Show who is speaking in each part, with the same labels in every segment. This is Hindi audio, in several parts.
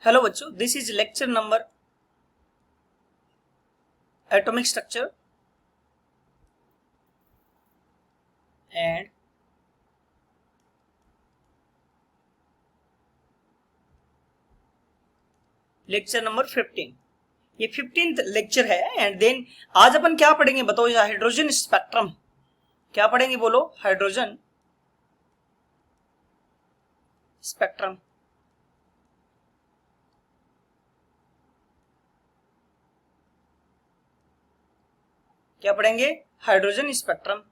Speaker 1: हेलो बच्चों, this is lecture number atomic structure and lecture number 15। ये 15th लेक्चर है एंड देन आज अपन क्या पढ़ेंगे बताओ? Hydrogen spectrum. क्या पढ़ेंगे बोलो? Hydrogen spectrum. क्या पढ़ेंगे? Hydrogen spectrum.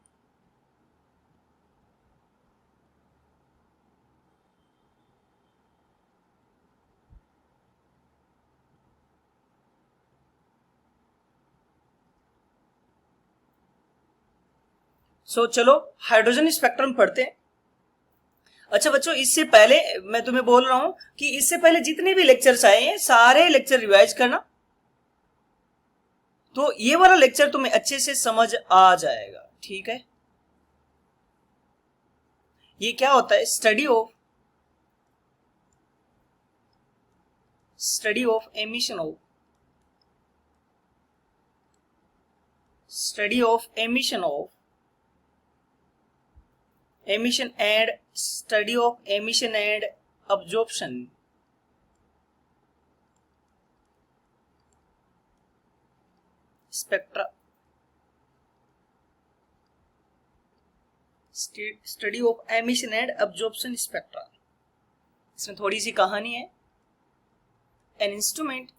Speaker 1: चलो हाइड्रोजन स्पेक्ट्रम पढ़ते हैं। अच्छा बच्चों, इससे पहले मैं तुम्हें बोल रहा हूं कि इससे पहले जितने भी लेक्चर्स आए हैं सारे लेक्चर रिवाइज करना, तो ये वाला लेक्चर तुम्हें अच्छे से समझ आ जाएगा। ठीक है? ये क्या होता है? Study of emission of emission and study of emission and absorption. Spectra, study of emission and absorption spectra. इसमें थोड़ी सी कहानी है। An instrument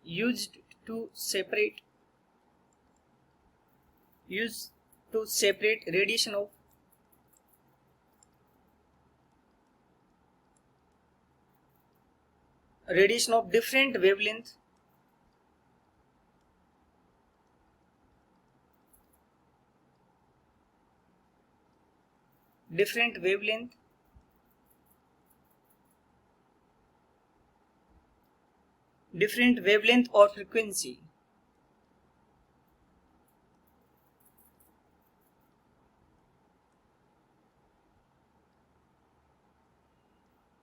Speaker 1: used to separate radiation of different wavelength or frequency.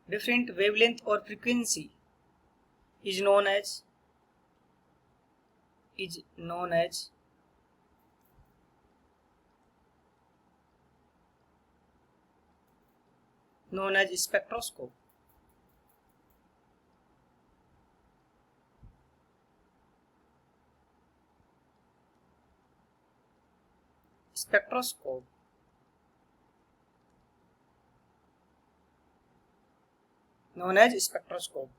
Speaker 1: Different wavelength or frequency is known as spectroscope. Spectroscope known as spectroscope.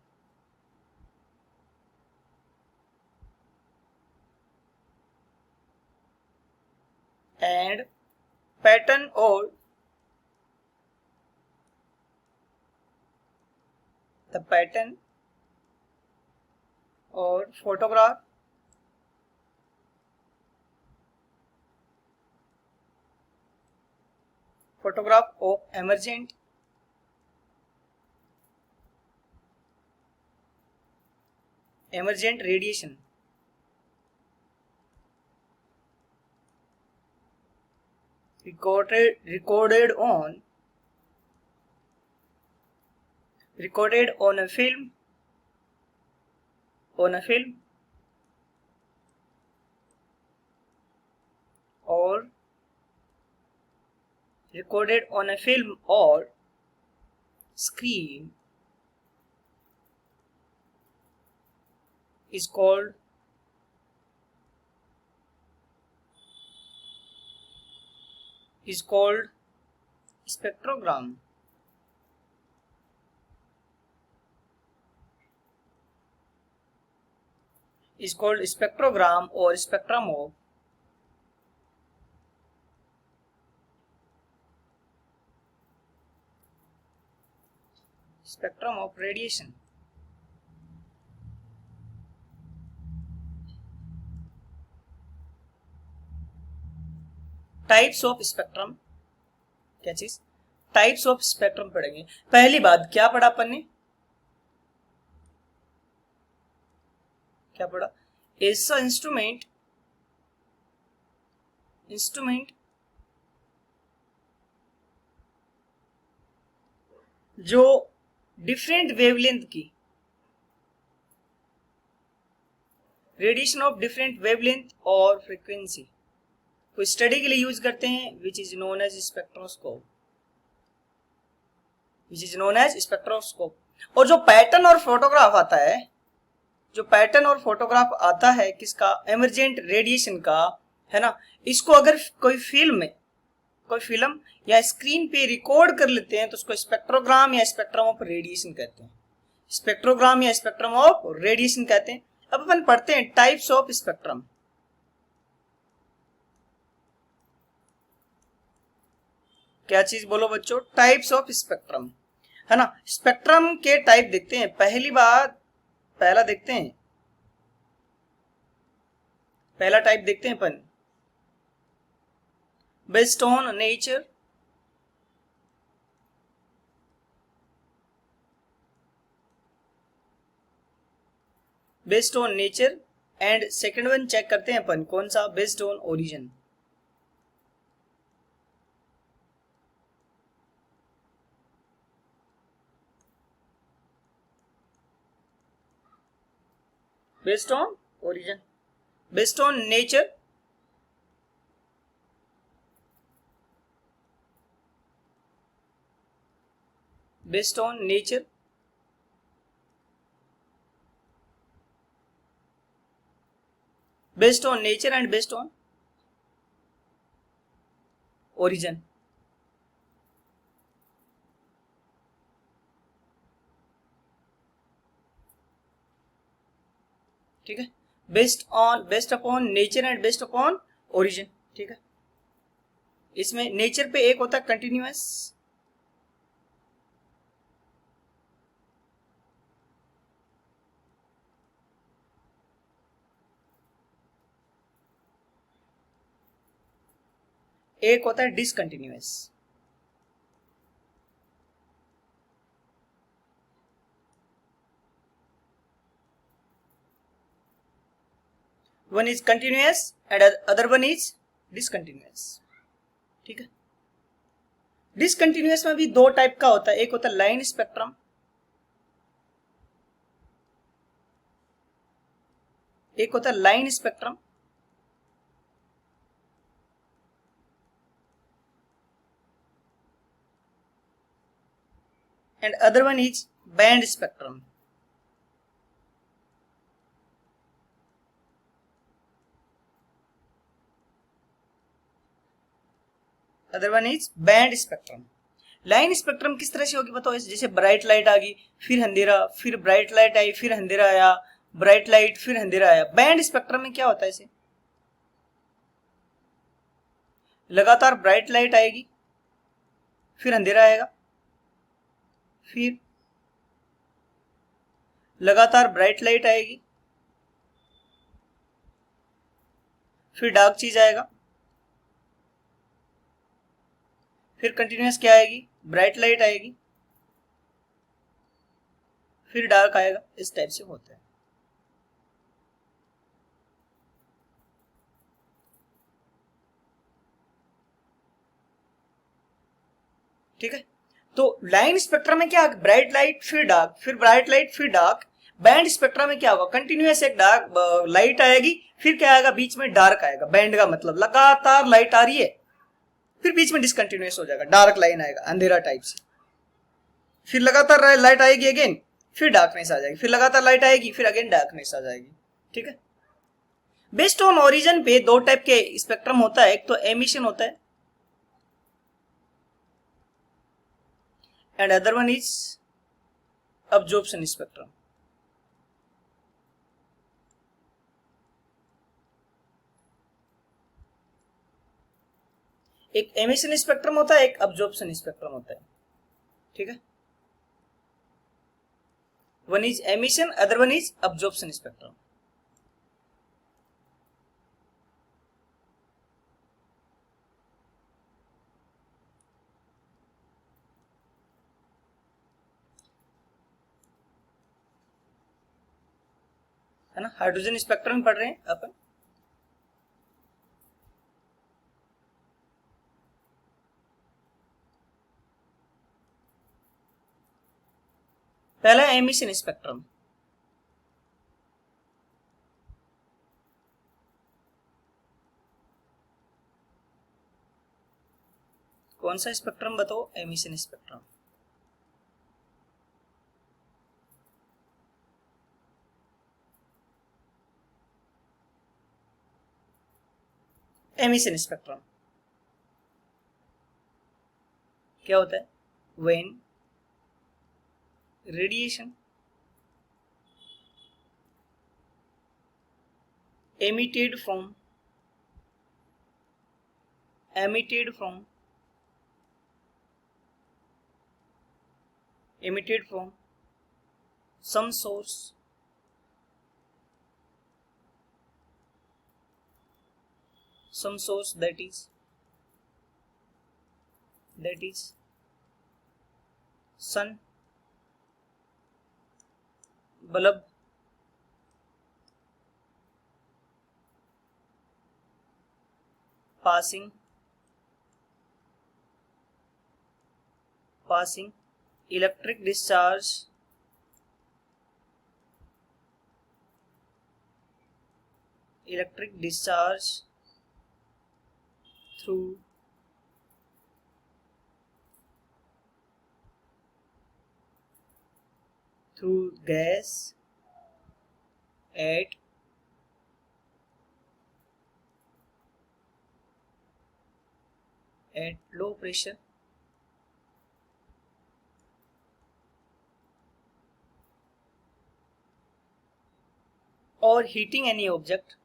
Speaker 1: And pattern or the pattern or photograph of emergent radiation recorded on a film or recorded on a film or screen is called spectrogram. Is called spectrogram or spectrum of radiation. Types of spectrum. क्या चीज? टाइप्स ऑफ स्पेक्ट्रम पढ़ेंगे। पहली बात क्या पढ़ा अपन ने? क्या पढ़ा? ऐसा इंस्ट्रूमेंट जो डिफरेंट वेवलेंथ की रेडिएशन ऑफ डिफरेंट वेवलेंथ और फ्रीक्वेंसी को स्टडी के लिए यूज करते हैं, which is known as spectroscope. और जो पैटर्न और फोटोग्राफ आता है किसका, एमरजेंट रेडिएशन का, है ना, इसको अगर कोई फिल्म या स्क्रीन पे रिकॉर्ड कर लेते हैं तो उसको स्पेक्ट्रोग्राम या स्पेक्ट्रम ऑफ रेडिएशन कहते हैं। अब अपन पढ़ते हैं टाइप्स ऑफ स्पेक्ट्रम। क्या चीज बोलो बच्चों, टाइप्स ऑफ स्पेक्ट्रम, है ना। स्पेक्ट्रम के टाइप देखते हैं। पहला टाइप देखते हैं अपन, based on nature, and second one check करते हैं अपन, कौन सा, based on origin. Based on nature, based on nature and based on origin. ठीक है, based upon nature and based upon origin. ठीक है, इसमें नेचर पे एक होता है कंटिन्यूअस, एक होता है discontinuous. One is continuous and other one is discontinuous. ठीक है, डिसकंटिन्यूअस में भी दो टाइप का होता है, एक होता है line spectrum, and other one is band spectrum. Line spectrum किस तरह से होगी बताओ, जैसे ब्राइट लाइट आ गई, फिर अंधेरा, फिर ब्राइट लाइट आई, फिर अंधेरा आया, ब्राइट लाइट फिर अंधेरा आया। बैंड स्पेक्ट्रम में क्या होता है, इसे लगातार ब्राइट लाइट आएगी, फिर अंधेरा आएगा, फिर लगातार ब्राइट लाइट आएगी, फिर डार्क चीज आएगा, फिर कंटिन्यूअस क्या आएगी, ब्राइट लाइट आएगी, फिर डार्क आएगा। इस टाइप से होता है। ठीक है, तो लाइन स्पेक्ट्रम में क्या, ब्राइट लाइट फिर डार्क, फिर ब्राइट लाइट फिर डार्क। बैंड स्पेक्ट्रम में क्या होगा, कंटिन्यूअस एक डार्क लाइट आएगी, फिर क्या आएगा, बीच में डार्क आएगा। बैंड का मतलब लगातार लाइट आ रही है, फिर बीच में डिसकंटिन्यूअस हो जाएगा, डार्क लाइन आएगा अंधेरा टाइप से, फिर लगातार लाइट आएगी अगेन, फिर डार्कनेस आ जाएगी, फिर लगातार लाइट आएगी, फिर अगेन डार्कनेस आ जाएगी। ठीक है, बेस्ड ऑन ओरिजिन पे दो टाइप के स्पेक्ट्रम होता है, एक तो एमिशन होता है and other one is absorption spectrum. एक एमिशन स्पेक्ट्रम होता है, एक अब्जॉर्प्शन स्पेक्ट्रम होता है। ठीक है, one is emission, other one is absorption spectrum. है है ना, हाइड्रोजन स्पेक्ट्रम पढ़ रहे हैं अपन। पहला एमिशन स्पेक्ट्रम, कौन सा स्पेक्ट्रम बताओ? Emission spectrum. एमिशन स्पेक्ट्रम क्या होता है? When radiation emitted from some source that is sun, bulb, passing electric discharge through gas at low pressure or heating any object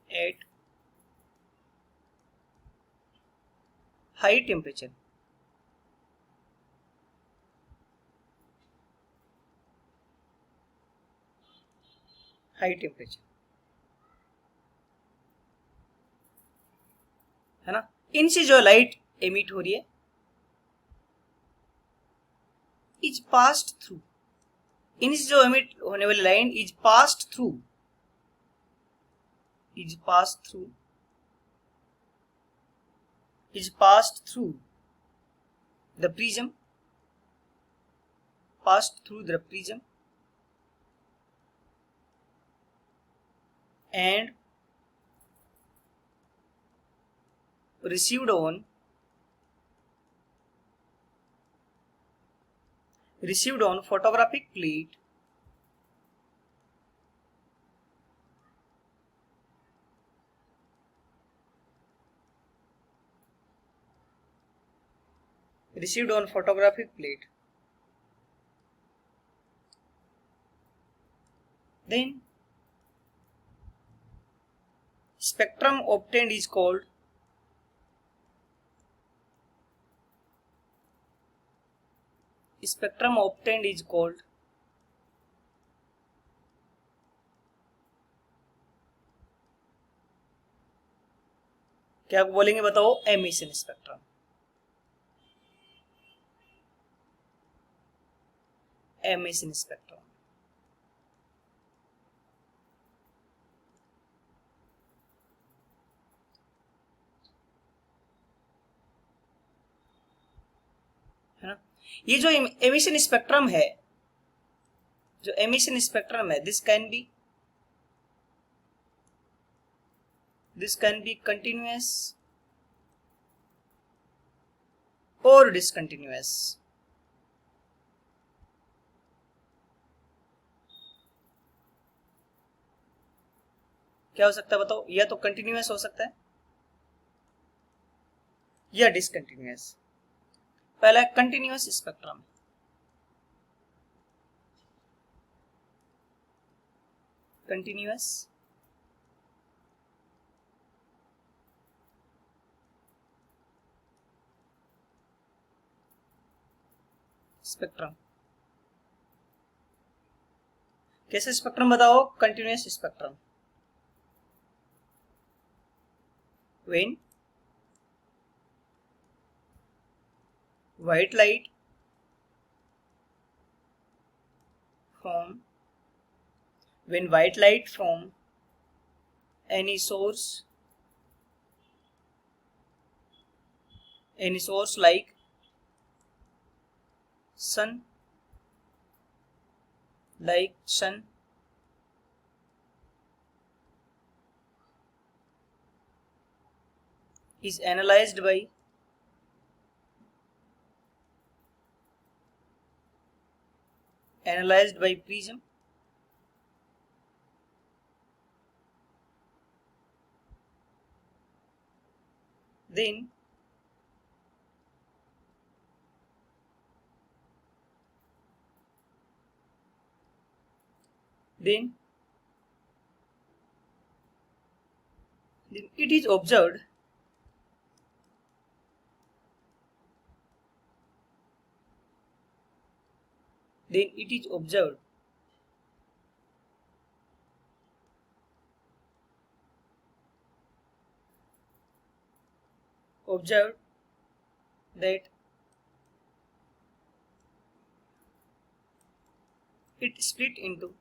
Speaker 1: at high temperature. है ना, इनसे जो लाइट एमिट हो रही है इज पास्ड थ्रू, इनसे जो एमिट होने वाली line is passed through the prism, and received on photographic plate then spectrum obtained is called क्या बोलेंगे बताओ? Emission spectrum. है ना, ये जो एमिशन स्पेक्ट्रम है, दिस कैन बी कंटिन्यूअस और डिसकंटिन्यूअस। क्या हो सकता है बताओ? या तो कंटिन्यूअस हो सकता है या डिसकंटिन्यूअस। पहला कंटिन्यूअस स्पेक्ट्रम, स्पेक्ट्रम कैसे स्पेक्ट्रम बताओ? Continuous spectrum when white light from any source like sun is analyzed by prism, then it is observed that it split into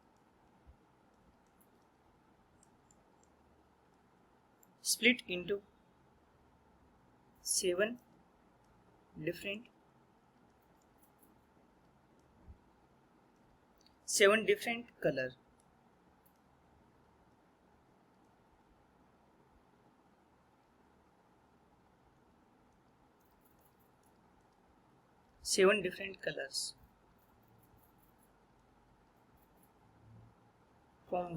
Speaker 1: seven different color. Seven different colors, from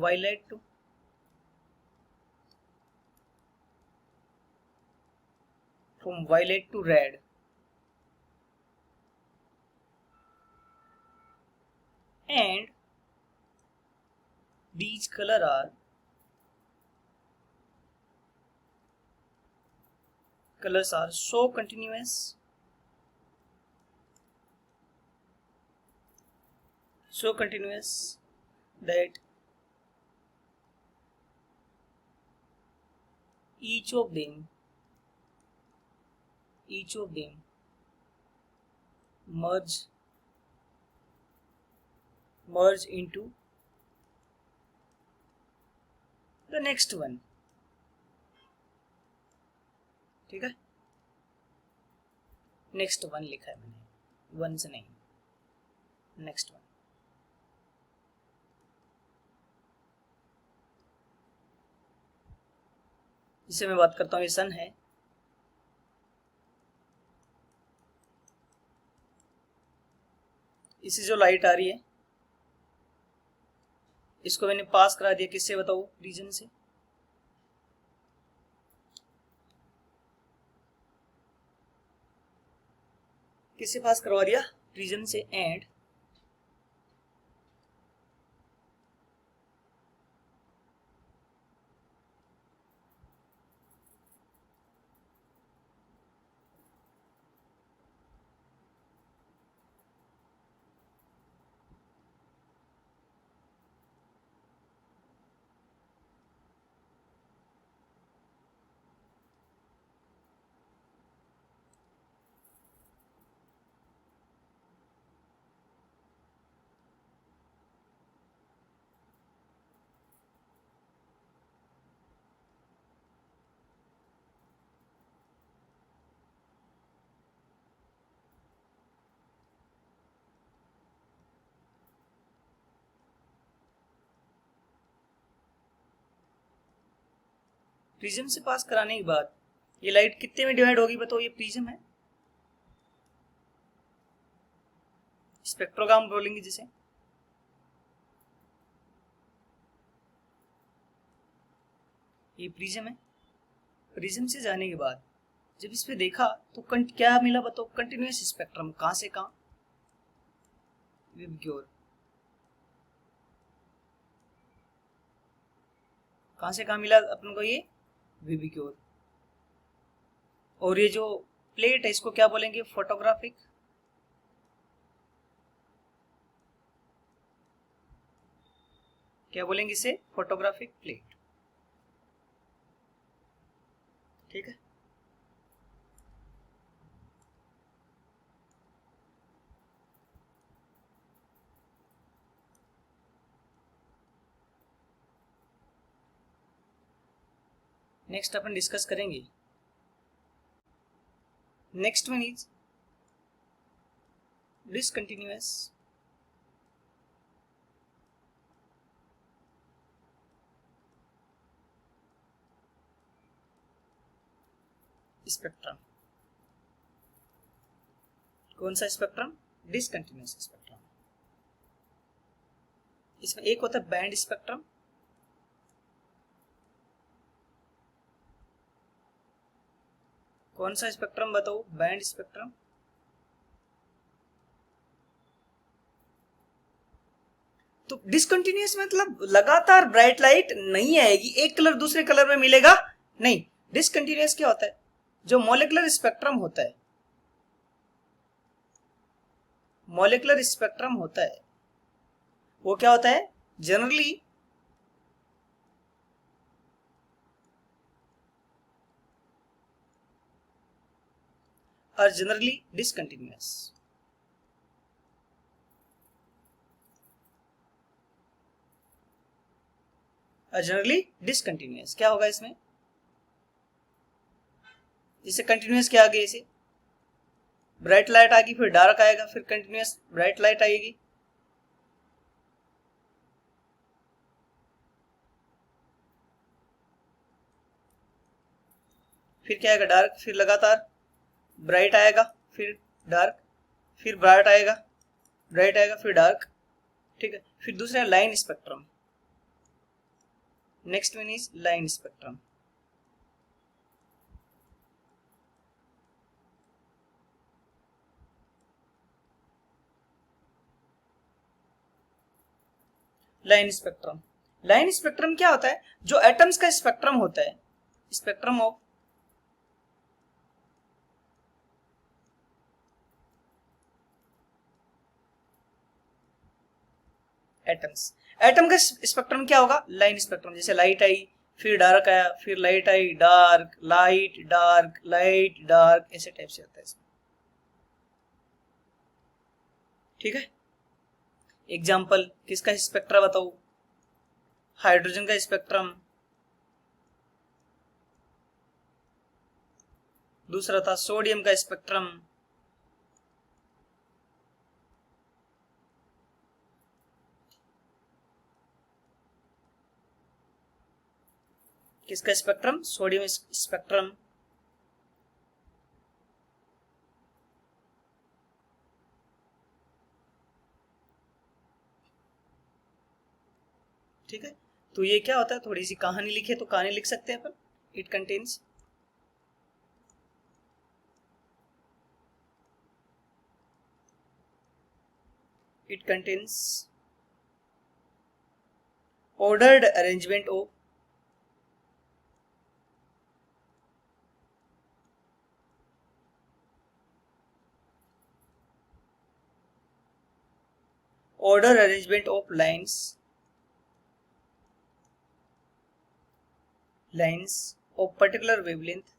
Speaker 1: violet to red, and these colors are so continuous that each of them merge into the next one. ठीक है, नेक्स्ट वन लिखा है मैंने, वन से नहीं, नेक्स्ट वन. जिससे मैं बात करता हूँ, ये सन है. इससे जो लाइट आ रही है, इसको मैंने पास करा दिया किससे बताओ, प्रिज्म से. किससे पास करवा दिया, प्रिज्म से. एंड प्रिज्म से पास कराने के बाद ये लाइट कितने में डिवाइड होगी बताओ. ये प्रिज्म है, स्पेक्ट्रोग्राम बोलेंगे जिसे. ये प्रिज्म है. प्रिज्म से जाने के बाद जब इस पे देखा तो क्या मिला बताओ, कंटिन्यूअस स्पेक्ट्रम. कहां से कहां, विबग्योर. कहां से कहां मिला अपन को, ये विबग्योर. और ये जो प्लेट है इसको क्या बोलेंगे, फोटोग्राफिक. क्या बोलेंगे इसे, फोटोग्राफिक प्लेट. ठीक है। नेक्स्ट अपन डिस्कस करेंगे, next one is discontinuous spectrum. कौन सा स्पेक्ट्रम? Discontinuous spectrum. इसमें एक होता है बैंड स्पेक्ट्रम, कौन सा स्पेक्ट्रम बताओ? Band spectrum. तो डिसकंटिन्यूअस मतलब लगातार ब्राइट लाइट नहीं आएगी, एक कलर दूसरे कलर में मिलेगा नहीं। डिसकंटिन्यूअस क्या होता है? जो मॉलिक्यूलर स्पेक्ट्रम होता है, मॉलिक्यूलर स्पेक्ट्रम होता है वो क्या होता है? जनरली और जनरली डिसकंटिन्यूअस। जनरली डिसकंटिन्यूअस क्या होगा इसमें? जैसे कंटिन्यूअस के आगे ऐसे ब्राइट लाइट आएगी, फिर डार्क आएगा, फिर कंटिन्यूअस ब्राइट लाइट आएगी। फिर क्या आएगा? डार्क, फिर लगातार ब्राइट आएगा, फिर डार्क, फिर ब्राइट आएगा, ब्राइट आएगा, फिर डार्क। ठीक है। फिर दूसरा line spectrum. Next one is line spectrum. Line spectrum, line spectrum क्या होता है? जो एटम्स का स्पेक्ट्रम होता है, स्पेक्ट्रम ऑफ एटम्स। एटम का स्पेक्ट्रम क्या होगा? Line spectrum. जैसे लाइट आई, फिर डार्क आया, फिर लाइट आई, dark, light, dark, light, dark, ऐसे टाइप से होता है इसमें। ठीक है। एग्जाम्पल किसका स्पेक्ट्रा बताओ? हाइड्रोजन का स्पेक्ट्रम। दूसरा था सोडियम का स्पेक्ट्रम। किसका स्पेक्ट्रम? Sodium spectrum. ठीक है। तो ये क्या होता है? थोड़ी सी कहानी लिखे तो कहानी लिख सकते हैं अपन। It contains ordered arrangement of lines of particular wavelength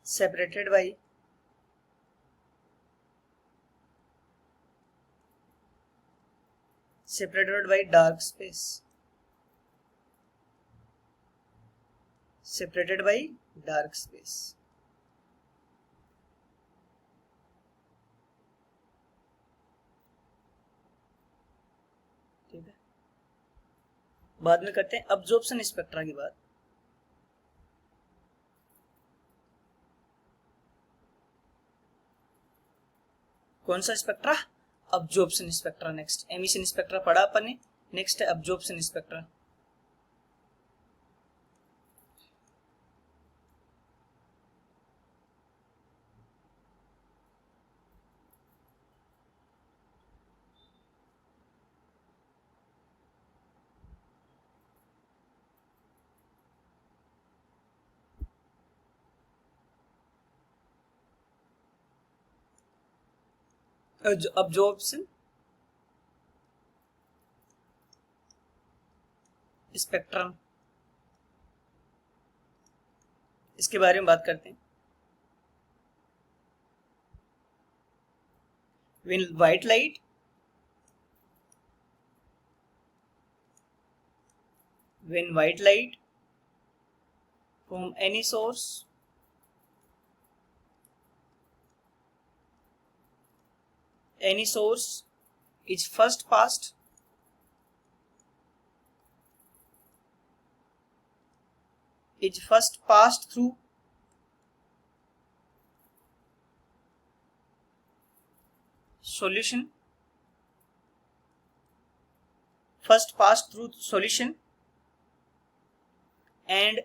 Speaker 1: separated by dark space, separated by dark space। ठीक है। बाद में करते हैं अब्जॉर्प्शन स्पेक्ट्रा की बात। कौन सा spectra? Absorption spectra. Next emission spectra पढ़ा अपन ने, नेक्स्ट है अब्जॉर्प्शन स्पेक्ट्रा। absorption स्पेक्ट्रम, इसके बारे में बात करते हैं। When white light from any source is first passed through solution, and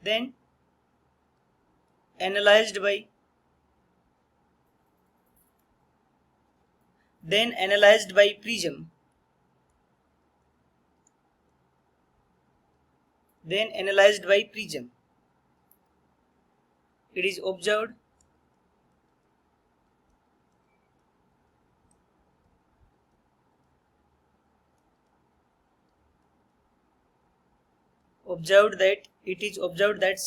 Speaker 1: then analyzed by prism, it is observed that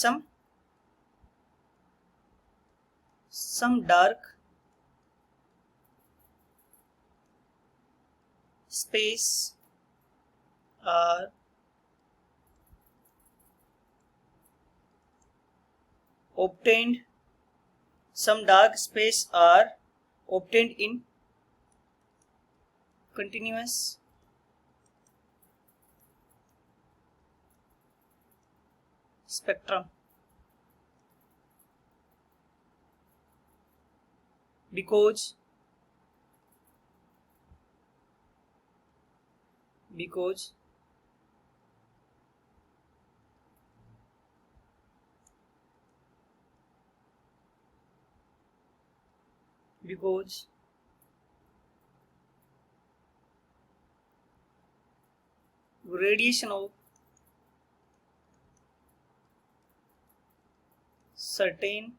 Speaker 1: some dark space are obtained in continuous spectrum because radiation of certain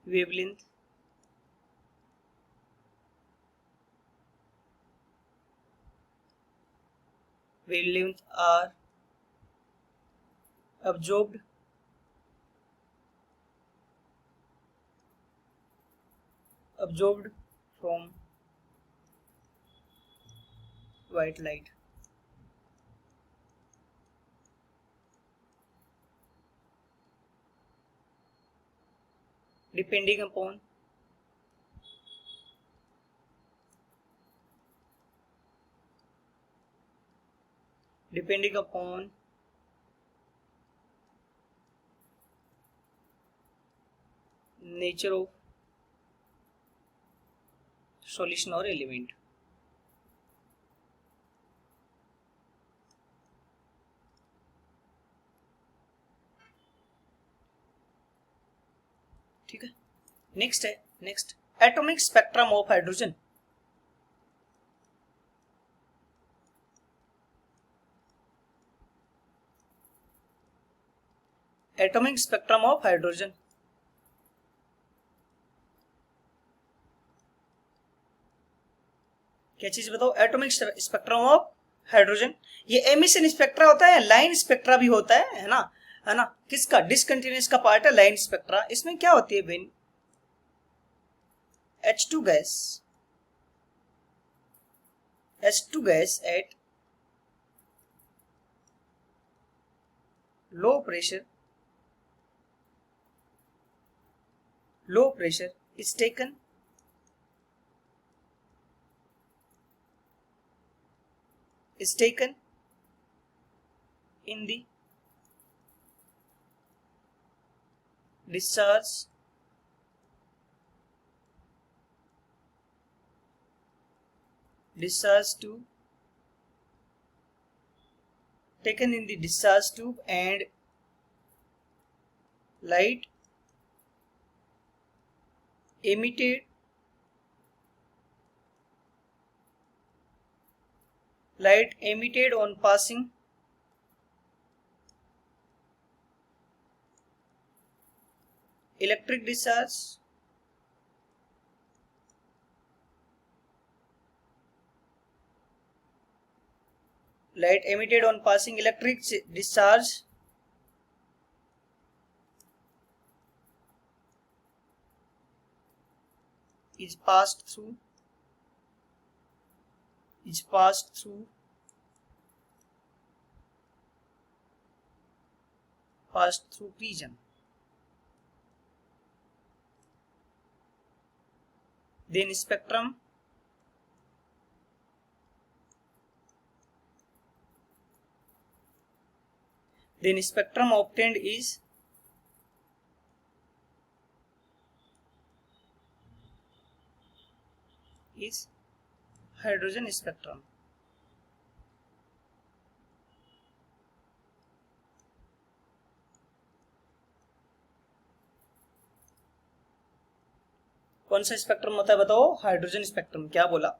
Speaker 1: wavelength are absorbed from white light. Depending upon nature of solution or element. ठीक है, next atomic spectrum of hydrogen. Atomic spectrum of hydrogen, क्या चीज बताओ? Atomic spectrum of hydrogen. ये एमिशन स्पेक्ट्रा होता है, लाइन स्पेक्ट्रा भी होता है ना, किसका? डिसकंटिन्यूअस का पार्ट है लाइन स्पेक्ट्रा। इसमें क्या होती है? When H2 gas at low pressure is taken in the discharge tube and light emitted on passing electric discharge, light emitted on passing electric discharge is passed through prism. Then spectrum obtained is hydrogen spectrum. कौन सा स्पेक्ट्रम होता है बताओ? Hydrogen spectrum. क्या बोला?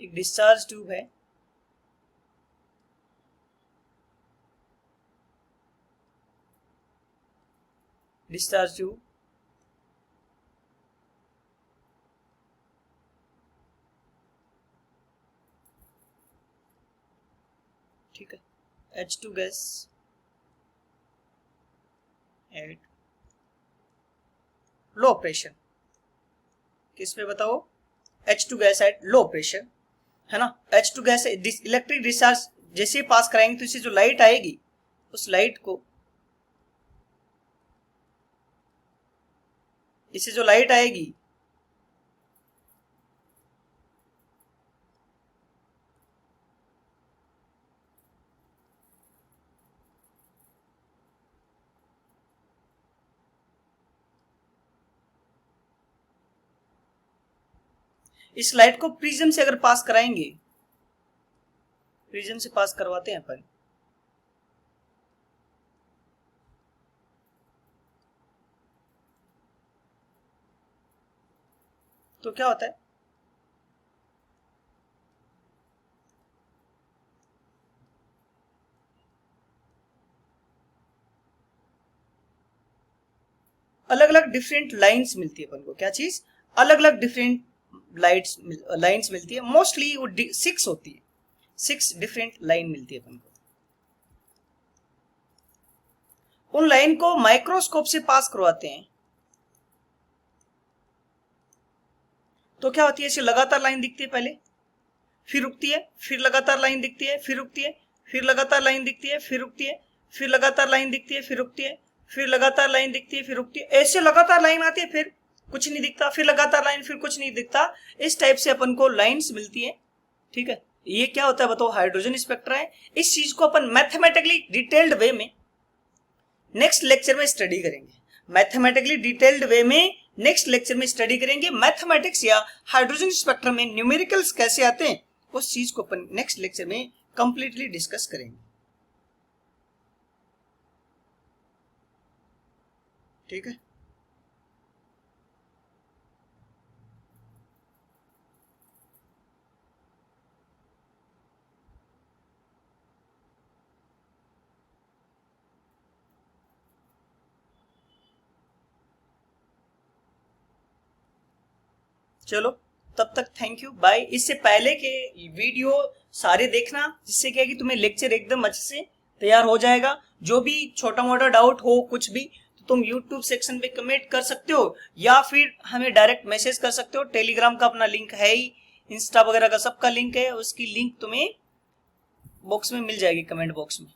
Speaker 1: एक डिस्चार्ज ट्यूब है, डिस्चार्ज ट्यूब ठीक है. H2 gas at low pressure. किस पे बताओ? H2 gas at low pressure, है ना. H2 गैस इलेक्ट्रिक डिस्चार्ज जैसे पास कराएंगे तो इससे जो लाइट आएगी, उस लाइट को, इससे जो लाइट आएगी इस लाइट को प्रिज्म से अगर पास कराएंगे, प्रिज्म से पास करवाते हैं अपन, तो क्या होता है? अलग अलग डिफरेंट लाइंस मिलती है अपन को. क्या चीज? अलग अलग डिफरेंट लाइंस मिलती है. मोस्टली वो 6 होती है, 6 डिफरेंट लाइन मिलती है अपन को. उन लाइन को माइक्रोस्कोप से पास करवाते हैं तो क्या होती है? ऐसे लगातार लाइन दिखती है, पहले फिर रुकती है, फिर लगातार लाइन दिखती है, फिर रुकती है, फिर लगातार लाइन दिखती है, फिर रुकती है, फिर लगातार लाइन दिखती है, फिर रुकती है, फिर लगातार लाइन दिखती है, फिर रुकती है. ऐसे लगातार लाइन आती है, फिर कुछ नहीं दिखता, फिर लगातार लाइन, फिर कुछ नहीं दिखता. इस टाइप से अपन को लाइंस मिलती है. ठीक है. ये क्या होता है बताओ? हाइड्रोजन स्पेक्ट्रा है. इस चीज को अपन मैथमेटिकली डिटेल्ड वे में नेक्स्ट लेक्चर में स्टडी करेंगे. मैथमेटिकली डिटेल्ड वे में नेक्स्ट लेक्चर में स्टडी करेंगे. मैथमेटिक्स या हाइड्रोजन स्पेक्ट्रम में न्यूमेरिकल्स कैसे आते हैं, उस चीज को अपन नेक्स्ट लेक्चर में कंप्लीटली डिस्कस करेंगे. ठीक है. चलो तब तक थैंक यू, बाय. इससे पहले के वीडियो सारे देखना, जिससे क्या है कि तुम्हें लेक्चर एकदम अच्छे से तैयार हो जाएगा. जो भी छोटा मोटा डाउट हो कुछ भी, तो तुम YouTube सेक्शन पे कमेंट कर सकते हो या फिर हमें डायरेक्ट मैसेज कर सकते हो. टेलीग्राम का अपना लिंक है ही, इंस्टा वगैरह का सबका लिंक है, उसकी लिंक तुम्हें बॉक्स में मिल जाएगी, कमेंट बॉक्स में.